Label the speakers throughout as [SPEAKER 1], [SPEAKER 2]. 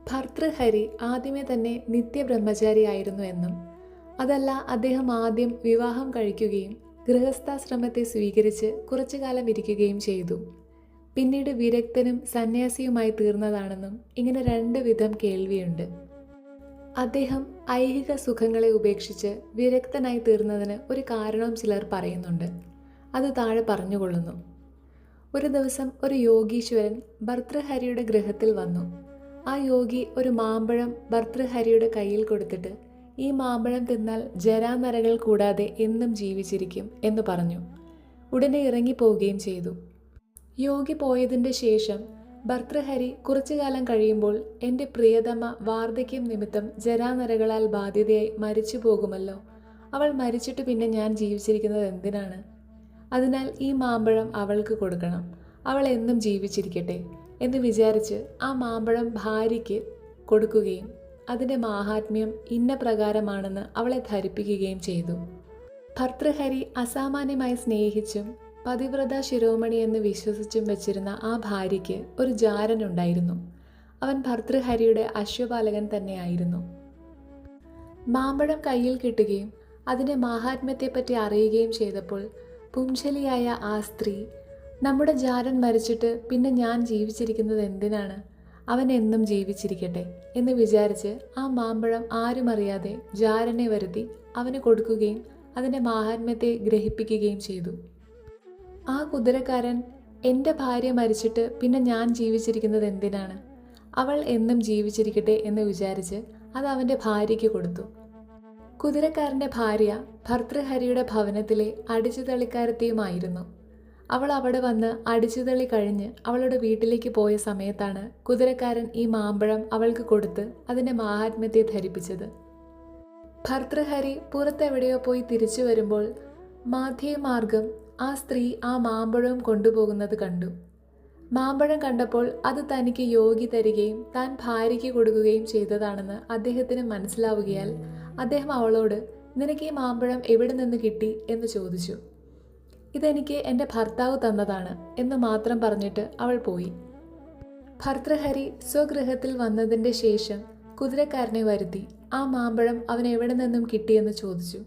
[SPEAKER 1] ഭർതൃഹരി ആദ്യമേ തന്നെ നിത്യബ്രഹ്മചാരിയായിരുന്നു എന്നും അതല്ല അദ്ദേഹം ആദ്യം വിവാഹം കഴിക്കുകയും ഗൃഹസ്ഥാശ്രമത്തെ സ്വീകരിച്ച് കുറച്ചു കാലം ഇരിക്കുകയും ചെയ്തു. പിന്നീട് വിരക്തനും സന്യാസിയുമായി തീർന്നതാണെന്നും ഇങ്ങനെ രണ്ട് വിധം കേൾവിയുണ്ട്. അദ്ദേഹം ഐഹിക സുഖങ്ങളെ ഉപേക്ഷിച്ച് വിരക്തനായി തീർന്നതിന് ഒരു കാരണവും ചിലർ പറയുന്നുണ്ട്. അത് താഴെ പറഞ്ഞുകൊള്ളുന്നു. ഒരു ദിവസം ഒരു യോഗീശ്വരൻ ഭർതൃഹരിയുടെ ഗൃഹത്തിൽ വന്നു. ആ യോഗി ഒരു മാമ്പഴം ഭർതൃഹരിയുടെ കയ്യിൽ കൊടുത്തിട്ട് ഈ മാമ്പഴം തിന്നാൽ ജരാനരകൾ കൂടാതെ എന്നും ജീവിച്ചിരിക്കും എന്ന് പറഞ്ഞു. ഉടനെ ഇറങ്ങിപ്പോവുകയും ചെയ്തു. യോഗി പോയതിൻ്റെ ശേഷം ഭർതൃഹരി കുറച്ചു കാലം കഴിയുമ്പോൾ എൻ്റെ പ്രിയതമ വാർദ്ധക്യം നിമിത്തം ജരാനരകളാൽ ബാധിതയായി മരിച്ചു പോകുമല്ലോ, അവൾ മരിച്ചിട്ട് പിന്നെ ഞാൻ ജീവിച്ചിരിക്കുന്നത് എന്തിനാണ്? അതിനാൽ ഈ മാമ്പഴം അവൾക്ക് കൊടുക്കണം, അവൾ എന്നും ജീവിച്ചിരിക്കട്ടെ എന്ന് വിചാരിച്ച് ആ മാമ്പഴം ഭാര്യയ്ക്ക് കൊടുക്കുകയും അതിൻ്റെ മാഹാത്മ്യം ഇന്ന പ്രകാരമാണെന്ന് അവളെ ധരിപ്പിക്കുകയും ചെയ്തു. ഭർതൃഹരി അസാമാന്യമായി സ്നേഹിച്ചും പതിവ്രത ശിരോമണി എന്ന് വിശ്വസിച്ചും വെച്ചിരുന്ന ആ ഭാര്യയ്ക്ക് ഒരു ജാരനുണ്ടായിരുന്നു. അവൻ ഭർതൃഹരിയുടെ അശ്വപാലകൻ തന്നെയായിരുന്നു. മാമ്പഴം കയ്യിൽ കിട്ടുകയും അതിൻ്റെ മാഹാത്മ്യത്തെപ്പറ്റി അറിയുകയും ചെയ്തപ്പോൾ പുംശലിയായ ആ സ്ത്രീ, നമ്മുടെ ജാരൻ മരിച്ചിട്ട് പിന്നെ ഞാൻ ജീവിച്ചിരിക്കുന്നത് എന്തിനാണ്, അവൻ എന്നും ജീവിച്ചിരിക്കട്ടെ എന്ന് വിചാരിച്ച് ആ മാമ്പഴം ആരും അറിയാതെ ജാരനെ വരുത്തി അവന് കൊടുക്കുകയും അതിൻ്റെ മാഹാത്മ്യത്തെ ഗ്രഹിപ്പിക്കുകയും ചെയ്തു. ആ കുതിരക്കാരൻ, എൻ്റെ ഭാര്യ മരിച്ചിട്ട് പിന്നെ ഞാൻ ജീവിച്ചിരിക്കുന്നത് എന്തിനാണ്, അവൾ എന്നും ജീവിച്ചിരിക്കട്ടെ എന്ന് വിചാരിച്ച് അത് അവൻ്റെ ഭാര്യയ്ക്ക് കൊടുത്തു. കുതിരക്കാരൻ്റെ ഭാര്യ ഭർതൃഹരിയുടെ ഭവനത്തിലെ അടിച്ചുതള്ളിക്കാരത്തിയുമായിരുന്നു. അവൾ അവിടെ വന്ന് അടിച്ചുതള്ളി കഴിഞ്ഞ് അവളുടെ വീട്ടിലേക്ക് പോയ സമയത്താണ് കുതിരക്കാരൻ ഈ മാമ്പഴം അവൾക്ക് കൊടുത്ത് അതിൻ്റെ മാഹാത്മ്യത്തെ ധരിപ്പിച്ചത്. ഭർതൃഹരി പുറത്തെവിടെയോ പോയി തിരിച്ചു വരുമ്പോൾ മാധ്യമാർഗം ആ സ്ത്രീ ആ മാമ്പഴവും കൊണ്ടുപോകുന്നത് കണ്ടു. മാമ്പഴം കണ്ടപ്പോൾ അത് തനിക്ക് യോഗി തരികയും താൻ ഭാര്യയ്ക്ക് കൊടുക്കുകയും ചെയ്തതാണെന്ന് അദ്ദേഹത്തിന് മനസ്സിലാവുകയാൽ അദ്ദേഹം അവളോട്, നിനക്ക് ഈ മാമ്പഴം എവിടെ നിന്ന് കിട്ടി എന്ന് ചോദിച്ചു. ഇതെനിക്ക് എൻ്റെ ഭർത്താവ് തന്നതാണ് എന്ന് മാത്രം പറഞ്ഞിട്ട് അവൾ പോയി. ഭർതൃഹരി സ്വഗൃഹത്തിൽ വന്നതിൻ്റെ ശേഷം കുതിരക്കാരനെ വരുത്തി ആ മാമ്പഴം അവൻ എവിടെ നിന്നും കിട്ടിയെന്ന് ചോദിച്ചു.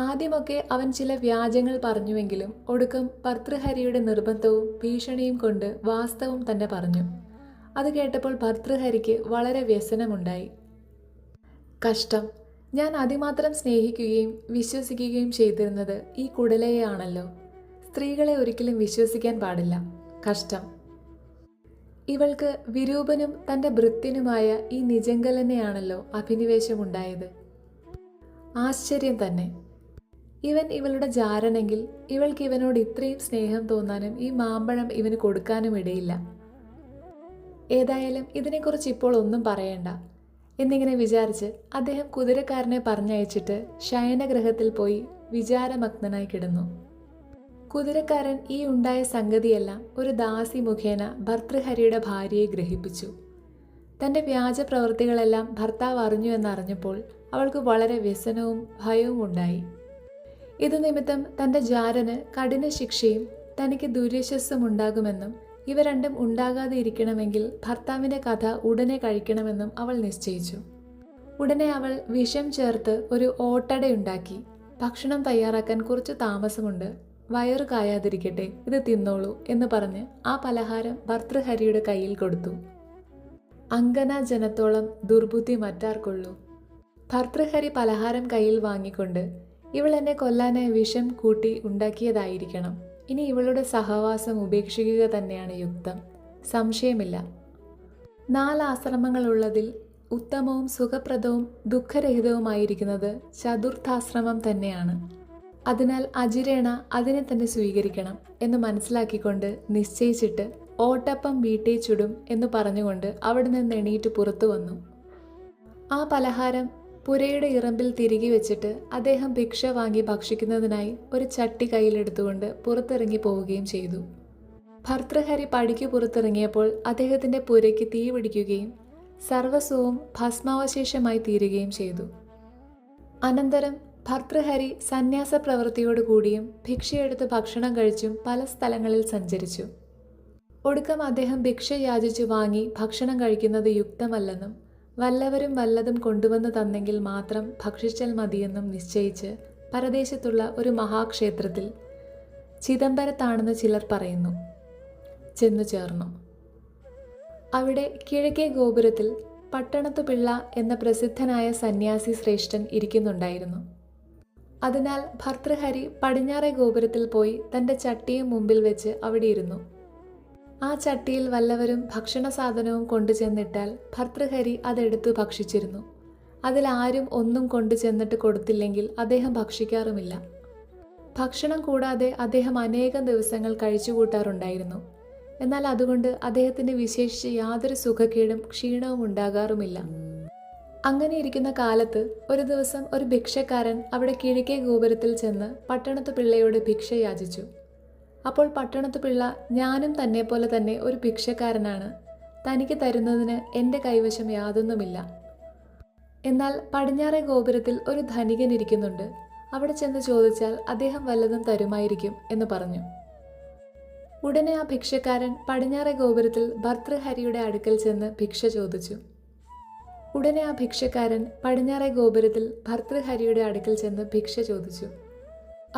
[SPEAKER 1] ആദ്യമൊക്കെ അവൻ ചില വ്യാജങ്ങൾ പറഞ്ഞുവെങ്കിലും ഒടുക്കം ഭർതൃഹരിയുടെ നിർബന്ധവും ഭീഷണിയും കൊണ്ട് വാസ്തവം തന്നെ പറഞ്ഞു. അത് കേട്ടപ്പോൾ ഭർതൃഹരിക്ക് വളരെ വ്യസനമുണ്ടായി. കഷ്ടം, ഞാൻ അതിമാത്രം സ്നേഹിക്കുകയും വിശ്വസിക്കുകയും ചെയ്തിരുന്നത് ഈ കുടലയെയാണല്ലോ. സ്ത്രീകളെ ഒരിക്കലും വിശ്വസിക്കാൻ പാടില്ല. കഷ്ടം. ഇവൾക്ക് വിരൂപനും തൻ്റെ ഭൃത്യനുമായ ഈ നിജങ്കലനെയാണല്ലോ അഭിനിവേശമുണ്ടായത്. ആശ്ചര്യം തന്നെ. ഇവൻ ഇവളുടെ ജാരനെങ്കിൽ ഇവൾക്ക് ഇവനോട് ഇത്രയും സ്നേഹം തോന്നാനും ഈ മാമ്പഴം ഇവന് കൊടുക്കാനും ഇടയില്ല. ഏതായാലും ഇതിനെക്കുറിച്ച് ഇപ്പോൾ ഒന്നും പറയണ്ട എന്നിങ്ങനെ വിചാരിച്ച് അദ്ദേഹം കുതിരക്കാരനെ പറഞ്ഞയച്ചിട്ട് ശയനഗ്രഹത്തിൽ പോയി വിചാരമഗ്നനായി കിടന്നു. കുതിരക്കാരൻ ഈ ഉണ്ടായ സംഗതിയെല്ലാം ഒരു ദാസി മുഖേന ഭർതൃഹരിയുടെ ഭാര്യയെ ഗ്രഹിപ്പിച്ചു. തൻ്റെ വ്യാജ പ്രവൃത്തികളെല്ലാം ഭർത്താവ് അറിഞ്ഞു എന്നറിഞ്ഞപ്പോൾ അവൾക്ക് വളരെ വ്യസനവും ഭയവും ഉണ്ടായി. ഇതു നിമിത്തം തൻ്റെ ജാരന് കഠിന ശിക്ഷയും തനിക്ക് ദുര്യശസ്സും ഉണ്ടാകുമെന്നും ഇവ രണ്ടും ഉണ്ടാകാതെ ഇരിക്കണമെങ്കിൽ ഭർത്താവിൻ്റെ കഥ ഉടനെ കഴിക്കണമെന്നും അവൾ നിശ്ചയിച്ചു. ഉടനെ അവൾ വിഷം ചേർത്ത് ഒരു ഓട്ടടയുണ്ടാക്കി. ഭക്ഷണം തയ്യാറാക്കാൻ കുറച്ച് താമസമുണ്ട്, വയറു കായാതിരിക്കട്ടെ, ഇത് തിന്നോളൂ എന്ന് പറഞ്ഞ് ആ പലഹാരം ഭർതൃഹരിയുടെ കയ്യിൽ കൊടുത്തു. അങ്കന ജനത്തോളം ദുർബുദ്ധി മറ്റാർക്കുള്ളൂ. ഭർതൃഹരി പലഹാരം കയ്യിൽ വാങ്ങിക്കൊണ്ട്, ഇവൾ എന്നെ കൊല്ലാനായി വിഷം കൂട്ടി ഉണ്ടാക്കിയതായിരിക്കണം, ഇനി ഇവളുടെ സഹവാസം ഉപേക്ഷിക്കുക തന്നെയാണ് യുക്തം, സംശയമില്ല. 4 ആശ്രമങ്ങളുള്ളതിൽ ഉത്തമവും സുഖപ്രദവും ദുഃഖരഹിതവുമായിരിക്കുന്നത് ചതുർത്ഥാശ്രമം തന്നെയാണ്. അതിനാൽ അജിരേണ അതിനെ തന്നെ സ്വീകരിക്കണം എന്ന് മനസ്സിലാക്കിക്കൊണ്ട് നിശ്ചയിച്ചിട്ട് ഓട്ടപ്പം വീട്ടേ ചുടും എന്ന് പറഞ്ഞുകൊണ്ട് അവിടെ നിന്ന് എണീറ്റ് പുറത്തു വന്നു. ആ പലഹാരം പുരയുടെ ഇറമ്പിൽ തിരികെ വെച്ചിട്ട് അദ്ദേഹം ഭിക്ഷ വാങ്ങി ഭക്ഷിക്കുന്നതിനായി ഒരു ചട്ടി കയ്യിലെടുത്തുകൊണ്ട് പുറത്തിറങ്ങി പോവുകയും ചെയ്തു. ഭർതൃഹരി പടിക്ക് പുറത്തിറങ്ങിയപ്പോൾ അദ്ദേഹത്തിൻ്റെ പുരയ്ക്ക് തീ പിടിക്കുകയും സർവസ്വവും ഭസ്മാവശേഷമായി തീരുകയും ചെയ്തു. അനന്തരം ഭർതൃഹരി സന്യാസ പ്രവൃത്തിയോടുകൂടിയും ഭിക്ഷയെടുത്ത് ഭക്ഷണം കഴിച്ചും പല സ്ഥലങ്ങളിൽ സഞ്ചരിച്ചു. ഒടുക്കം അദ്ദേഹം ഭിക്ഷ യാചിച്ചു വാങ്ങി ഭക്ഷണം കഴിക്കുന്നത് യുക്തമല്ലെന്നും വല്ലവരും വല്ലതും കൊണ്ടുവന്ന് തന്നെങ്കിൽ മാത്രം ഭക്ഷിച്ചാൽ മതിയെന്നും നിശ്ചയിച്ച് പരദേശത്തുള്ള ഒരു മഹാക്ഷേത്രത്തിൽ ചിദംബരത്താണെന്ന് ചിലർ പറയുന്നു ചെന്നു ചേർന്നു. അവിടെ കിഴക്കേ ഗോപുരത്തിൽ പട്ടണത്തു പിള്ള എന്ന പ്രസിദ്ധനായ സന്യാസി ശ്രേഷ്ഠൻ ഇരിക്കുന്നുണ്ടായിരുന്നു. അതിനാൽ ഭർതൃഹരി പടിഞ്ഞാറേ ഗോപുരത്തിൽ പോയി തൻ്റെ ചട്ടിയും മുമ്പിൽ വെച്ച് അവിടെ ഇരുന്നു. ആ ചട്ടിയിൽ വല്ലവരും ഭക്ഷണ സാധനവും കൊണ്ടു ചെന്നിട്ടാൽ ഭർതൃഹരി അതെടുത്ത് ഭക്ഷിച്ചിരുന്നു. അതിലാരും ഒന്നും കൊണ്ടു ചെന്നിട്ട് കൊടുത്തില്ലെങ്കിൽ അദ്ദേഹം ഭക്ഷിക്കാറുമില്ല. ഭക്ഷണം കൂടാതെ അദ്ദേഹം അനേകം ദിവസങ്ങൾ കഴിച്ചുകൂട്ടാറുണ്ടായിരുന്നു. എന്നാൽ അതുകൊണ്ട് അദ്ദേഹത്തിന് വിശേഷിച്ച് യാതൊരു സുഖക്കേടും ക്ഷീണവും ഉണ്ടാകാറുമില്ല. അങ്ങനെ ഇരിക്കുന്ന കാലത്ത് ഒരു ദിവസം ഒരു ഭിക്ഷക്കാരൻ അവിടെ കിഴക്കേ ഗോപുരത്തിൽ ചെന്ന് പട്ടണത്തു പിള്ളയോട് ഭിക്ഷ യാചിച്ചു. അപ്പോൾ പട്ടണത്തു പിള്ള, ഞാനും തന്നെപ്പോലെ തന്നെ ഒരു ഭിക്ഷക്കാരനാണ്, തനിക്ക് തരുന്നതിന് എൻ്റെ കൈവശം യാതൊന്നുമില്ല. എന്നാൽ പടിഞ്ഞാറേ ഗോപുരത്തിൽ ഒരു ധനികൻ ഇരിക്കുന്നുണ്ട്, അവിടെ ചെന്ന് ചോദിച്ചാൽ അദ്ദേഹം വല്ലതും തരുമായിരിക്കും എന്ന് പറഞ്ഞു. ഉടനെ ആ ഭിക്ഷക്കാരൻ പടിഞ്ഞാറേ ഗോപുരത്തിൽ ഭർതൃഹരിയുടെ അടുക്കൽ ചെന്ന് ഭിക്ഷ ചോദിച്ചു.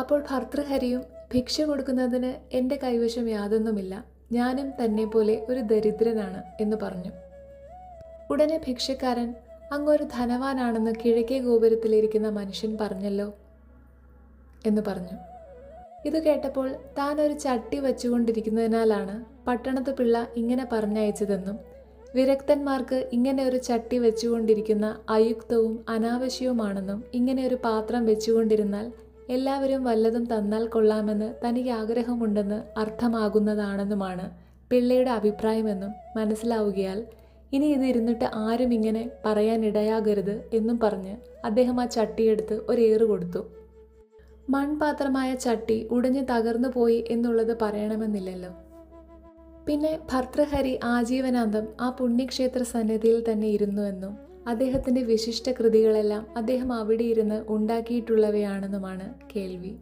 [SPEAKER 1] അപ്പോൾ ഭർതൃഹരിയും, ഭിക്ഷ കൊടുക്കുന്നതിന് എൻ്റെ കൈവശം യാതൊന്നുമില്ല, ഞാനും തന്നെ പോലെ ഒരു ദരിദ്രനാണ് എന്ന് പറഞ്ഞു. ഉടനെ ഭിക്ഷക്കാരൻ, അങ്ങൊരു ധനവാനാണെന്ന് കിഴക്കേ ഗോപുരത്തിലിരിക്കുന്ന മനുഷ്യൻ പറഞ്ഞല്ലോ എന്ന് പറഞ്ഞു. ഇത് കേട്ടപ്പോൾ താൻ ഒരു ചട്ടി വച്ചുകൊണ്ടിരിക്കുന്നതിനാലാണ് പട്ടണത്തു പിള്ള ഇങ്ങനെ പറഞ്ഞയച്ചതെന്നും വിരക്തന്മാർക്ക് ഇങ്ങനെ ഒരു ചട്ടി വെച്ചുകൊണ്ടിരിക്കുന്ന അയുക്തവും അനാവശ്യവുമാണെന്നും ഇങ്ങനെ ഒരു പാത്രം വെച്ചുകൊണ്ടിരുന്നാൽ എല്ലാവരും വല്ലതും തന്നാൽ കൊള്ളാമെന്ന് തനിക്ക് ആഗ്രഹമുണ്ടെന്ന് അർത്ഥമാകുന്നതാണെന്നുമാണ് പിള്ളയുടെ അഭിപ്രായമെന്നും മനസ്സിലാവുകയാൽ ഇനി ഇതിരുന്നിട്ട് ആരും ഇങ്ങനെ പറയാനിടയാകരുത് എന്നും പറഞ്ഞ് അദ്ദേഹം ആ ചട്ടിയെടുത്ത് ഒരേറ് കൊടുത്തു. മൺപാത്രമായ ചട്ടി ഉടഞ്ഞു തകർന്നു പോയി എന്നുള്ളത് പറയണമെന്നില്ലല്ലോ. പിന്നെ ഭർതൃഹരി ആജീവനാന്തം ആ പുണ്യക്ഷേത്ര സന്നിധിയിൽ തന്നെ ഇരുന്നുവെന്നും അദ്ദേഹത്തിൻ്റെ വിശിഷ്ട കൃതികളെല്ലാം അദ്ദേഹം അവിടെ ഇരുന്ന് ഉണ്ടാക്കിയിട്ടുള്ളവയാണെന്നുമാണ് കേൾവി.